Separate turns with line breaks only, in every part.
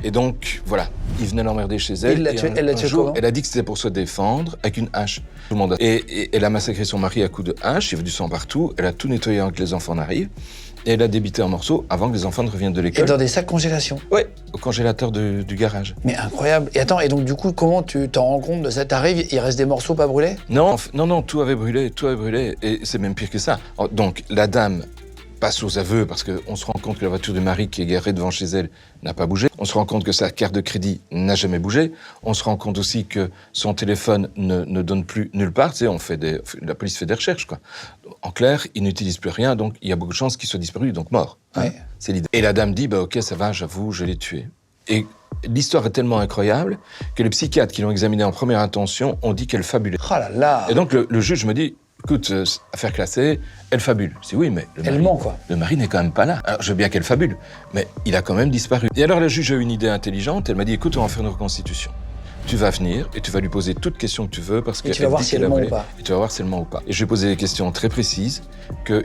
Et donc, voilà, il venait l'emmerder chez elle.
Elle l'a tué,
un
tué
jour,
comment?
elle a dit que c'était pour se défendre avec une hache. Tout le monde et elle a massacré son mari à coups de hache, il y avait du sang partout, elle a tout nettoyé avant que les enfants n'arrivent, et elle a débité en morceaux avant que les enfants ne reviennent de
Et
l'école.
dans des sacs congélation?
Ouais, au congélateur du garage.
Mais incroyable. Et attends, et donc du coup, comment tu t'en rends compte de ça? T'arrives, il reste des morceaux pas brûlés?
Non, non, tout avait brûlé, et c'est même pire que ça. Donc, la dame passe aux aveux parce qu'on se rend compte que la voiture de mari qui est garée devant chez elle n'a pas bougé. On se rend compte que sa carte de crédit n'a jamais bougé. On se rend compte aussi que son téléphone ne donne plus nulle part. Tu sais, la police fait des recherches, quoi. En clair, il n'utilise plus rien, donc il y a beaucoup de chances qu'il soit disparu, donc mort.
Ouais.
C'est l'idée. Et la dame dit, ok, ça va, j'avoue, je l'ai tué. Et l'histoire est tellement incroyable que les psychiatres qui l'ont examinée en première intention ont dit qu'elle fabulait.
Oh là là.
Et donc le juge me dit, écoute, affaire classée, elle fabule. Je dis oui, mais
Elle ment, quoi.
Le mari n'est quand même pas là. Alors je veux bien qu'elle fabule, mais il a quand même disparu. Et alors la juge a eu une idée intelligente, elle m'a dit, écoute, on va faire une reconstitution. Tu vas venir et tu vas lui poser toutes questions que tu veux parce que
tu vas voir si elle ment ou pas.
Et tu vas voir si elle ment ou pas. Et je lui ai posé des questions très précises que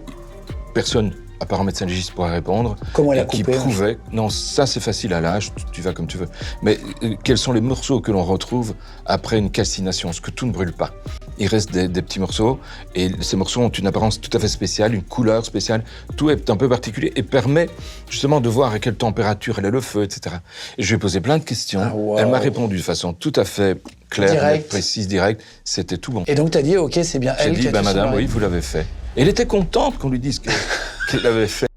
personne, à part un médecin légiste, pourra répondre.
Comment elle a
et qui
coupé,
prouvaient, non, ça c'est facile à l'âge, tu vas comme tu veux. Mais quels sont les morceaux que l'on retrouve après une calcination? Parce que tout ne brûle pas. Il reste des petits morceaux, et ces morceaux ont une apparence tout à fait spéciale, une couleur spéciale. Tout est un peu particulier et permet justement de voir à quelle température elle est le feu, etc. Et je lui ai posé plein de questions.
Ah, wow.
Elle m'a répondu de façon tout à fait claire,
Direct.
précise, directe. C'était tout bon.
Et donc t'as dit, ok, c'est bien
J'ai
elle qui
dit,
a tué son
madame,
mari.
oui, vous l'avez fait. Et elle était contente qu'on lui dise qu'elle l'avait fait.